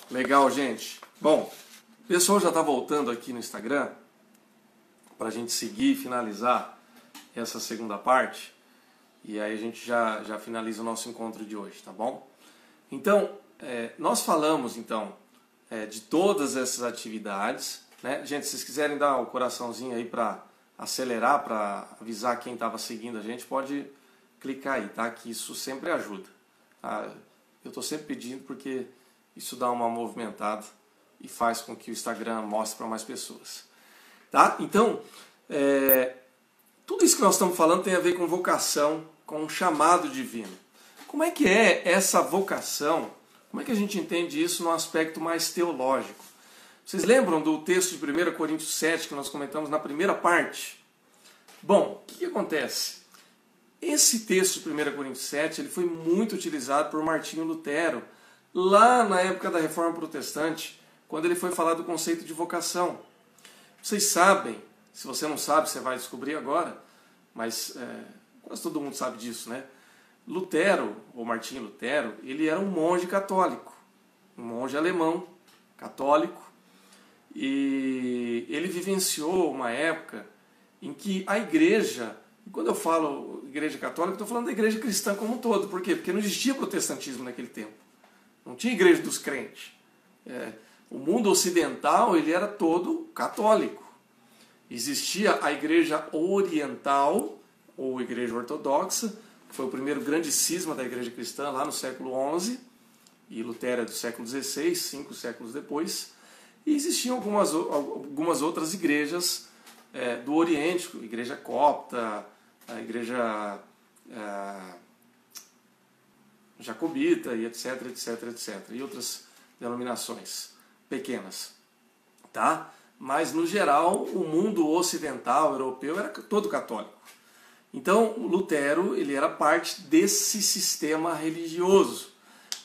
Legal, gente. Bom, o pessoal já está voltando aqui no Instagram para a gente seguir e finalizar essa segunda parte. E aí a gente já finaliza o nosso encontro de hoje, tá bom? Então, nós falamos de todas essas atividades, né? Gente, se vocês quiserem dar o coraçãozinho aí para acelerar, para avisar quem estava seguindo a gente, pode clicar aí, tá? Que isso sempre ajuda. Tá? Eu estou sempre pedindo porque isso dá uma movimentada e faz com que o Instagram mostre para mais pessoas. Tá? Então, tudo isso que nós estamos falando tem a ver com vocação, com um chamado divino. Como é que é essa vocação? Como é que a gente entende isso num aspecto mais teológico? Vocês lembram do texto de 1 Coríntios 7 que nós comentamos na primeira parte? Bom, o que acontece? Esse texto de 1 Coríntios 7 ele foi muito utilizado por Martinho Lutero lá na época da Reforma Protestante, quando ele foi falar do conceito de vocação. Vocês sabem, se você não sabe, você vai descobrir agora, mas quase todo mundo sabe disso, né? Lutero, ou Martinho Lutero, ele era um monge católico, um monge alemão, católico, e ele vivenciou uma época em que a igreja, e quando eu falo igreja católica, estou falando da igreja cristã como um todo. Por quê? Porque não existia protestantismo naquele tempo. Não tinha igreja dos crentes. O mundo ocidental ele era todo católico. Existia a igreja oriental, ou igreja ortodoxa, que foi o primeiro grande cisma da igreja cristã lá no século XI, e Lutero é do século XVI, 5 séculos depois. E existiam algumas outras igrejas do Oriente, a igreja copta, a igreja jacobita, e etc, etc, etc. E outras denominações pequenas. Tá? Mas, no geral, o mundo ocidental, europeu, era todo católico. Então, Lutero ele era parte desse sistema religioso.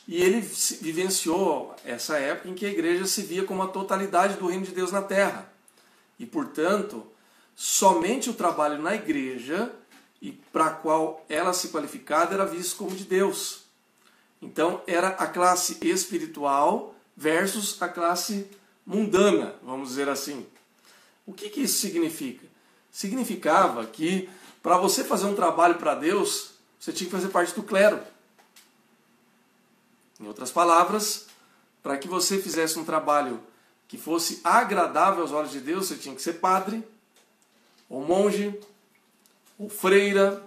E ele vivenciou essa época em que a igreja se via como a totalidade do reino de Deus na terra. E, portanto, somente o trabalho na igreja, e para a qual ela se qualificava, era visto como de Deus. Então, era a classe espiritual versus a classe mundana, vamos dizer assim. O que isso significa? Significava que, para você fazer um trabalho para Deus, você tinha que fazer parte do clero. Em outras palavras, para que você fizesse um trabalho que fosse agradável aos olhos de Deus, você tinha que ser padre, ou monge, ou freira.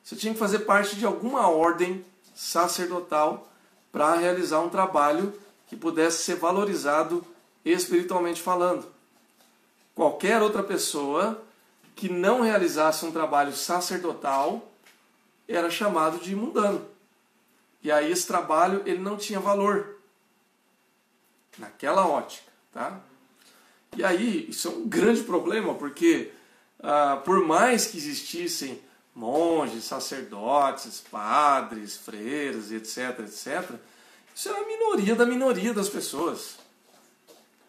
Você tinha que fazer parte de alguma ordem sacerdotal para realizar um trabalho que pudesse ser valorizado espiritualmente falando. Qualquer outra pessoa que não realizasse um trabalho sacerdotal era chamado de mundano. E aí esse trabalho ele não tinha valor naquela ótica. Tá? E aí isso é um grande problema, porque por mais que existissem monges, sacerdotes, padres, freiras, etc, etc, isso era a minoria da minoria das pessoas.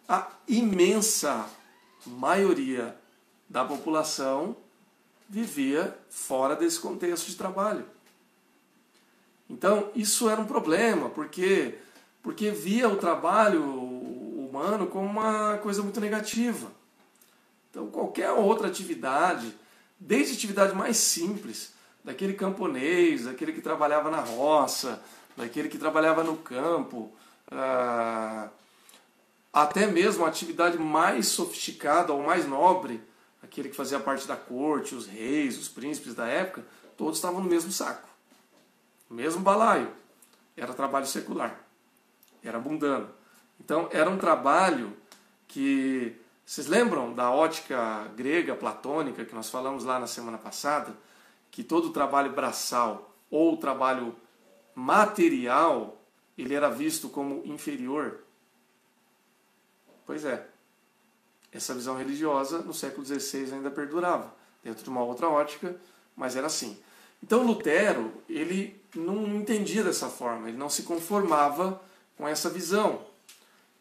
A imensa maioria da população vivia fora desse contexto de trabalho. Então, isso era um problema, porque via o trabalho humano como uma coisa muito negativa. Então, qualquer outra atividade, desde a atividade mais simples, daquele camponês, daquele que trabalhava na roça, daquele que trabalhava no campo, até mesmo a atividade mais sofisticada ou mais nobre, aquele que fazia parte da corte, os reis, os príncipes da época, todos estavam no mesmo saco, no mesmo balaio. Era trabalho secular, era mundano. Então era um trabalho que... Vocês lembram da ótica grega, platônica, que nós falamos lá na semana passada? Que todo o trabalho braçal ou o trabalho material, ele era visto como inferior. Pois é, essa visão religiosa no século XVI ainda perdurava, dentro de uma outra ótica, mas era assim. Então Lutero, ele não entendia dessa forma, ele não se conformava com essa visão.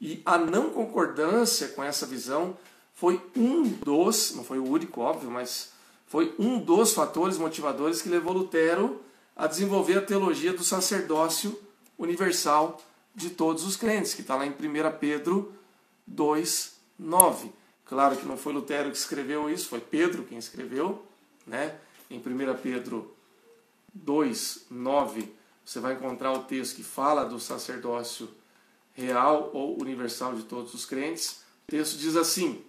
E a não concordância com essa visão foi um dos, não foi o único, óbvio, mas foi um dos fatores motivadores que levou Lutero a desenvolver a teologia do sacerdócio universal de todos os crentes, que está lá em 1 Pedro 2:9. Claro que não foi Lutero que escreveu isso, foi Pedro quem escreveu, né? Em 1 Pedro 2:9, você vai encontrar o texto que fala do sacerdócio real ou universal de todos os crentes. O texto diz assim: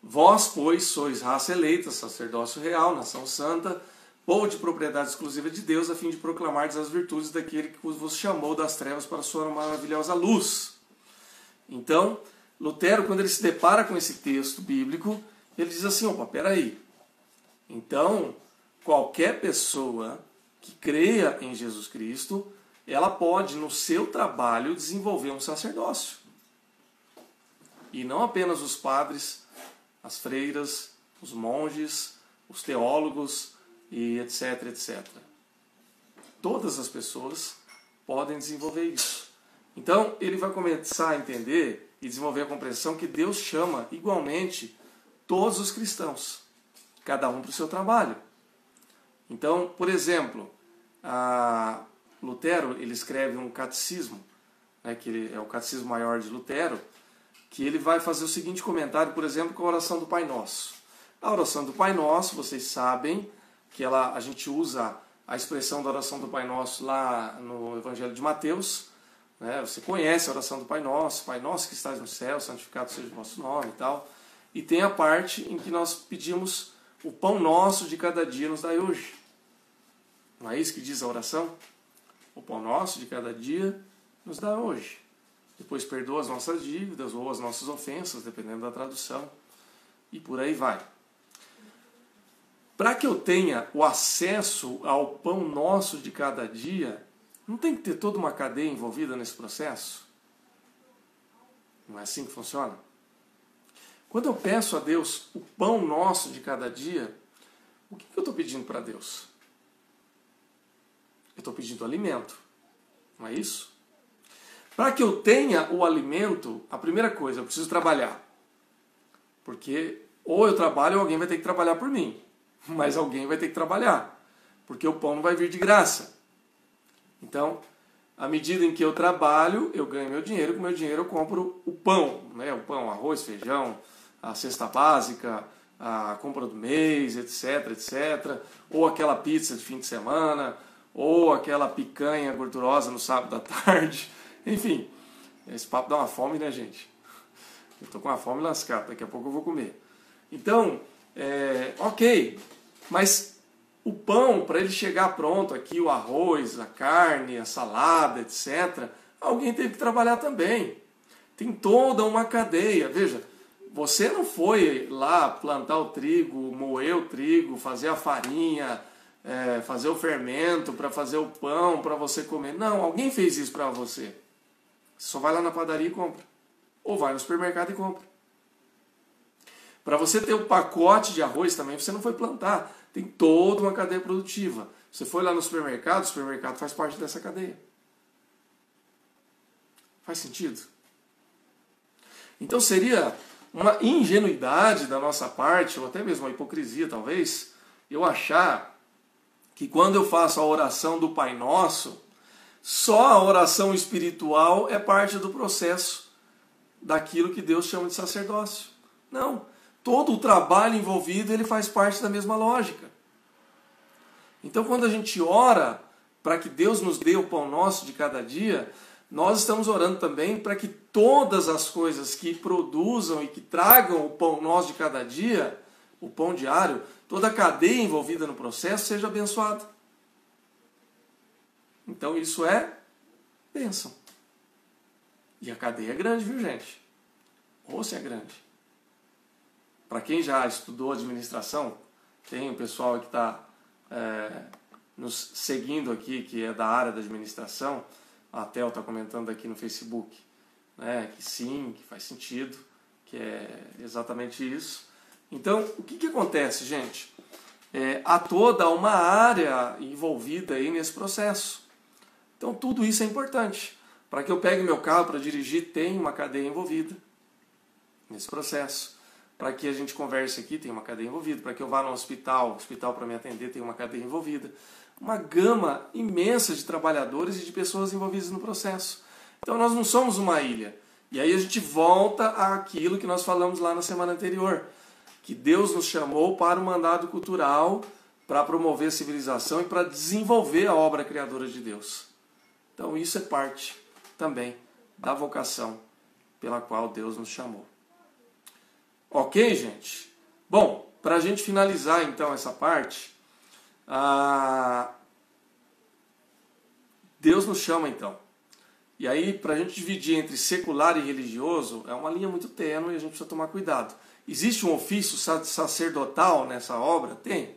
vós, pois, sois raça eleita, sacerdócio real, nação santa, povo de propriedade exclusiva de Deus, a fim de proclamardes as virtudes daquele que vos chamou das trevas para a sua maravilhosa luz. Então, Lutero, quando ele se depara com esse texto bíblico, ele diz assim: opa, peraí. Então, qualquer pessoa que creia em Jesus Cristo, ela pode, no seu trabalho, desenvolver um sacerdócio. E não apenas os padres, as freiras, os monges, os teólogos e etc, etc. Todas as pessoas podem desenvolver isso. Então, ele vai começar a entender e desenvolver a compreensão que Deus chama igualmente todos os cristãos, cada um para o seu trabalho. Então, por exemplo, Lutero ele escreve um catecismo, né, que é o Catecismo Maior de Lutero, que ele vai fazer o seguinte comentário, por exemplo, com a oração do Pai Nosso. A oração do Pai Nosso, vocês sabem que a gente usa a expressão da oração do Pai Nosso lá no Evangelho de Mateus, né? Você conhece a oração do Pai Nosso que estás no céu, santificado seja o vosso nome e tal. E tem a parte em que nós pedimos o pão nosso de cada dia nos dai hoje. Não é isso que diz a oração? O pão nosso de cada dia nos dá hoje. Depois perdoa as nossas dívidas ou as nossas ofensas, dependendo da tradução. E por aí vai. Para que eu tenha o acesso ao pão nosso de cada dia, não tem que ter toda uma cadeia envolvida nesse processo? Não é assim que funciona? Quando eu peço a Deus o pão nosso de cada dia, o que eu estou pedindo para Deus? Eu estou pedindo alimento, não é isso? Para que eu tenha o alimento, a primeira coisa, eu preciso trabalhar. Porque ou eu trabalho ou alguém vai ter que trabalhar por mim. Mas alguém vai ter que trabalhar. Porque o pão não vai vir de graça. Então, à medida em que eu trabalho, eu ganho meu dinheiro. Com meu dinheiro eu compro o pão. Né? O pão, arroz, feijão, a cesta básica, a compra do mês, etc, etc. Ou aquela pizza de fim de semana. Ou aquela picanha gordurosa no sábado à tarde. Enfim, esse papo dá uma fome, né, gente? Eu tô com uma fome lascada, daqui a pouco eu vou comer. Então, ok, mas o pão, para ele chegar pronto aqui, o arroz, a carne, a salada, etc., alguém teve que trabalhar também. Tem toda uma cadeia. Veja, você não foi lá plantar o trigo, moer o trigo, fazer a farinha, fazer o fermento para fazer o pão para você comer. Não, alguém fez isso para você. Você só vai lá na padaria e compra. Ou vai no supermercado e compra. Para você ter um pacote de arroz também, você não foi plantar. Tem toda uma cadeia produtiva. Você foi lá no supermercado, o supermercado faz parte dessa cadeia. Faz sentido? Então seria uma ingenuidade da nossa parte, ou até mesmo uma hipocrisia talvez, eu achar que quando eu faço a oração do Pai Nosso, só a oração espiritual é parte do processo daquilo que Deus chama de sacerdócio. Não. Todo o trabalho envolvido ele faz parte da mesma lógica. Então, quando a gente ora para que Deus nos dê o pão nosso de cada dia, nós estamos orando também para que todas as coisas que produzam e que tragam o pão nosso de cada dia, o pão diário, toda a cadeia envolvida no processo seja abençoada. Então, isso é bênção. E a cadeia é grande, viu, gente? Ou se é grande. Para quem já estudou administração, tem um pessoal que está nos seguindo aqui, que é da área da administração, a Theo está comentando aqui no Facebook, né, que sim, que faz sentido, que é exatamente isso. Então, o que acontece, gente? Há toda uma área envolvida aí nesse processo. Então, tudo isso é importante. Para que eu pegue meu carro para dirigir, tem uma cadeia envolvida nesse processo. Para que a gente converse aqui, tem uma cadeia envolvida. Para que eu vá no hospital para me atender, tem uma cadeia envolvida. uma gama imensa de trabalhadores e de pessoas envolvidas no processo. Então nós não somos uma ilha. E aí a gente volta àquilo que nós falamos lá na semana anterior, que Deus nos chamou para o mandado cultural, para promover a civilização e para desenvolver a obra criadora de Deus. Então isso é parte também da vocação pela qual Deus nos chamou. Ok, gente? Bom, para a gente finalizar então essa parte, Deus nos chama então. E aí, para a gente dividir entre secular e religioso, é uma linha muito tênue e a gente precisa tomar cuidado. Existe um ofício sacerdotal nessa obra? Tem.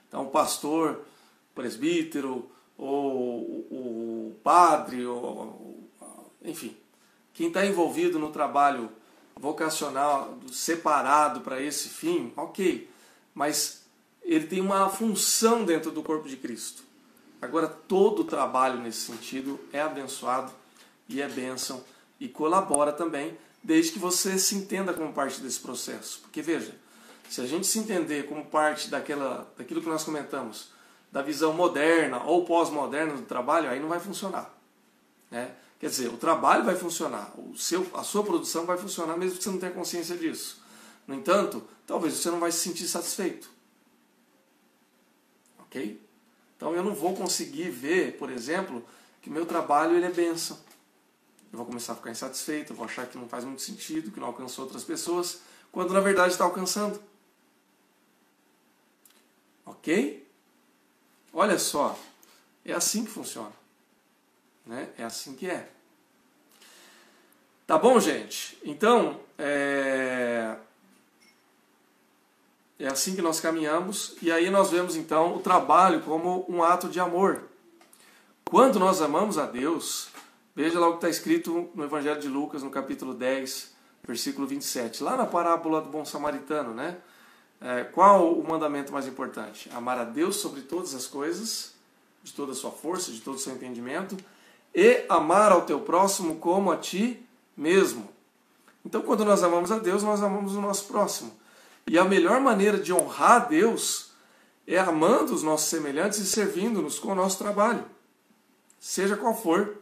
Então, o pastor, o presbítero, o padre, enfim, quem está envolvido no trabalho vocacional separado para esse fim, ok. Mas ele tem uma função dentro do corpo de Cristo. Agora, todo o trabalho nesse sentido é abençoado e é bênção e colabora também, desde que você se entenda como parte desse processo. Porque veja, se a gente se entender como parte daquilo que nós comentamos, da visão moderna ou pós-moderna do trabalho, aí não vai funcionar. Né? Quer dizer, o trabalho vai funcionar, a sua produção vai funcionar mesmo que você não tenha consciência disso. No entanto, talvez você não vai se sentir satisfeito. Ok? Então eu não vou conseguir ver, por exemplo, que meu trabalho ele é bênção. Eu vou começar a ficar insatisfeito, eu vou achar que não faz muito sentido, que não alcançou outras pessoas, quando na verdade está alcançando. Ok? Olha só, é assim que funciona. Né? É assim que é. Tá bom, gente? Então, é assim que nós caminhamos, e aí nós vemos então o trabalho como um ato de amor. Quando nós amamos a Deus, veja lá o que está escrito no Evangelho de Lucas, no capítulo 10, versículo 27. Lá na parábola do bom samaritano, né? Qual o mandamento mais importante? Amar a Deus sobre todas as coisas, de toda a sua força, de todo o seu entendimento, e amar ao teu próximo como a ti mesmo. Então, quando nós amamos a Deus, nós amamos o nosso próximo. E a melhor maneira de honrar a Deus é amando os nossos semelhantes e servindo-nos com o nosso trabalho, seja qual for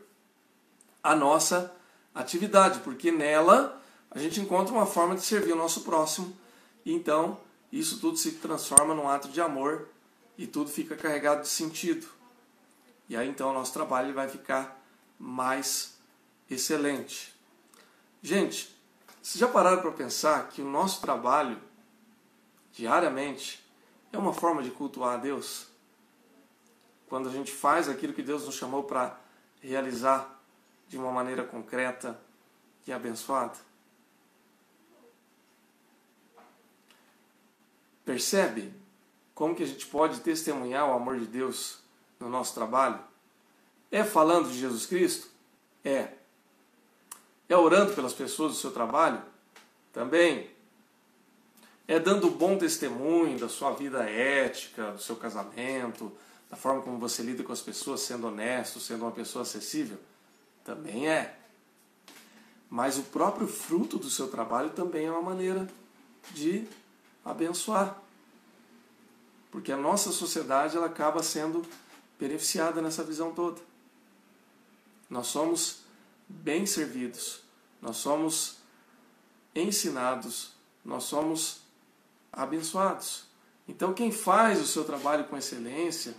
a nossa atividade, porque nela a gente encontra uma forma de servir o nosso próximo, e então isso tudo se transforma num ato de amor e tudo fica carregado de sentido. E aí então o nosso trabalho vai ficar mais excelente. Gente, vocês já pararam para pensar que o nosso trabalho diariamente é uma forma de cultuar a Deus? Quando a gente faz aquilo que Deus nos chamou para realizar de uma maneira concreta e abençoada. Percebe como que a gente pode testemunhar o amor de Deus no nosso trabalho? É falando de Jesus Cristo? É. É orando pelas pessoas do seu trabalho? Também. É dando bom testemunho da sua vida ética, do seu casamento, da forma como você lida com as pessoas, sendo honesto, sendo uma pessoa acessível? Também é. Mas o próprio fruto do seu trabalho também é uma maneira de abençoar. Porque a nossa sociedade ela acaba sendo beneficiada nessa visão toda. Nós somos bem servidos, nós somos ensinados, nós somos abençoados. Então quem faz o seu trabalho com excelência,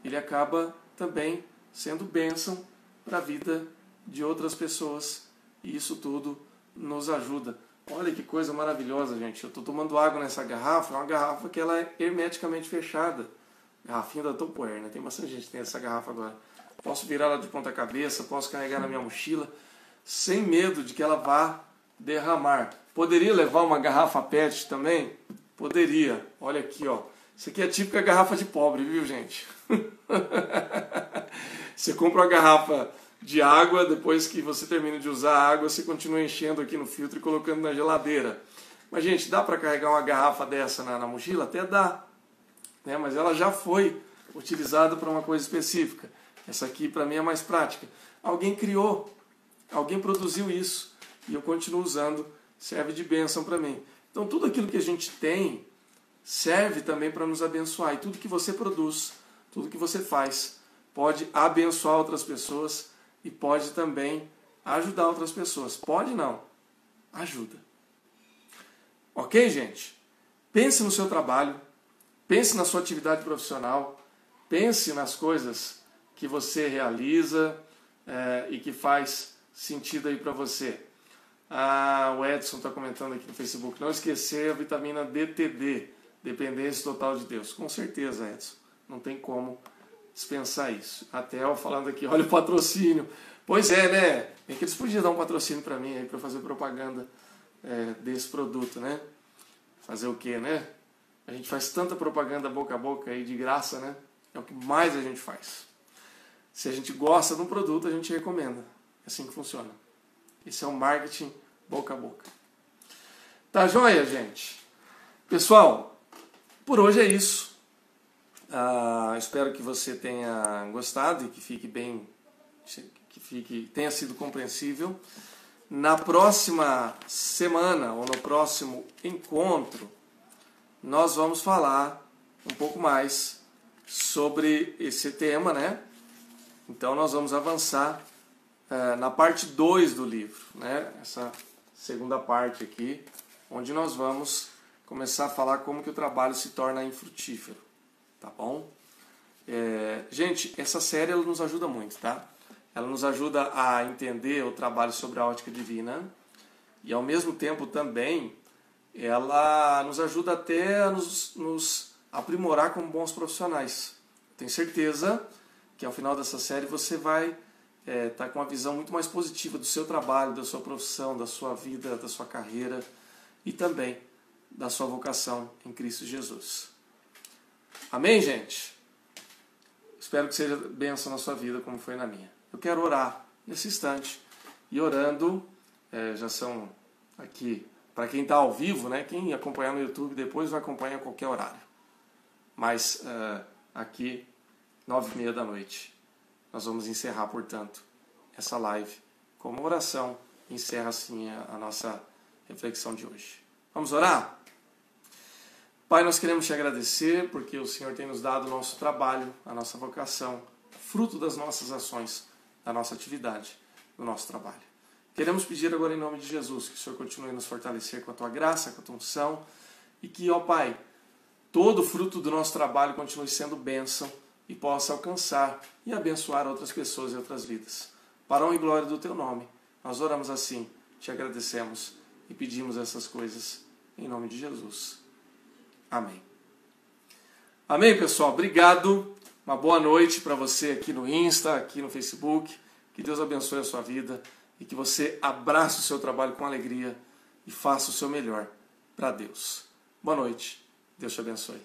ele acaba também sendo bênção para a vida de outras pessoas. E isso tudo nos ajuda. Olha que coisa maravilhosa, gente. Eu estou tomando água nessa garrafa, é uma garrafa que ela é hermeticamente fechada. Garrafinha da Tupperware, né? Tem bastante gente que tem essa garrafa agora. Posso virar ela de ponta cabeça, posso carregar na minha mochila, sem medo de que ela vá derramar. Poderia levar uma garrafa PET também? Poderia. Olha aqui, ó. Isso aqui é típica garrafa de pobre, viu, gente? Você compra uma garrafa de água, depois que você termina de usar a água, você continua enchendo aqui no filtro e colocando na geladeira. Mas, gente, dá para carregar uma garrafa dessa na mochila? Até dá. Né? Mas ela já foi utilizada para uma coisa específica. Essa aqui, para mim, é mais prática. Alguém criou, alguém produziu isso, e eu continuo usando, serve de bênção para mim. Então, tudo aquilo que a gente tem serve também para nos abençoar. E tudo que você produz, Tudo que você faz pode abençoar outras pessoas e pode também ajudar outras pessoas. Pode não, ajuda. Ok, gente? Pense no seu trabalho, pense na sua atividade profissional, pense nas coisas que você realiza e que faz sentido aí para você. O Edson está comentando aqui no Facebook, não esquecer a vitamina DTD, dependência total de Deus. Com certeza, Edson, não tem como dispensar isso. A Theo falando aqui, olha o patrocínio. Pois é, né? Bem que eles podiam dar um patrocínio para mim aí para fazer propaganda desse produto, né? Fazer o quê, né? A gente faz tanta propaganda boca a boca aí de graça, né? É o que mais a gente faz. Se a gente gosta de um produto, a gente recomenda. É assim que funciona. Esse é o marketing boca a boca. Tá joia, gente? Pessoal, por hoje é isso. Espero que você tenha gostado e que fique bem, tenha sido compreensível. Na próxima semana ou no próximo encontro, nós vamos falar um pouco mais sobre esse tema, né? Então nós vamos avançar na parte 2 do livro, né? Essa segunda parte aqui, onde nós vamos começar a falar como que o trabalho se torna infrutífero, tá bom? Gente, essa série ela nos ajuda muito, tá? Ela nos ajuda a entender o trabalho sobre a ótica divina e ao mesmo tempo também ela nos ajuda até a nos aprimorar como bons profissionais. Tenho certeza que ao final dessa série você vai estar com uma visão muito mais positiva do seu trabalho, da sua profissão, da sua vida, da sua carreira e também da sua vocação em Cristo Jesus. Amém, gente? Espero que seja bênção na sua vida como foi na minha. Eu quero orar nesse instante e orando, já são aqui, para quem está ao vivo, né? Quem acompanhar no YouTube depois vai acompanhar a qualquer horário. Mas aqui, 9h30 da noite, nós vamos encerrar, portanto, essa live com uma oração. Encerra assim a nossa reflexão de hoje. Vamos orar? Pai, nós queremos te agradecer porque o Senhor tem nos dado o nosso trabalho, a nossa vocação, fruto das nossas ações, da nossa atividade, do nosso trabalho. Queremos pedir agora em nome de Jesus que o Senhor continue a nos fortalecer com a tua graça, com a tua unção e que, ó Pai, todo fruto do nosso trabalho continue sendo bênção e possa alcançar e abençoar outras pessoas e outras vidas. Para a honra e glória do teu nome, nós oramos assim, te agradecemos e pedimos essas coisas em nome de Jesus. Amém. Amém, pessoal. Obrigado. Uma boa noite para você aqui no Insta, aqui no Facebook. Que Deus abençoe a sua vida e que você abrace o seu trabalho com alegria e faça o seu melhor para Deus. Boa noite. Deus te abençoe.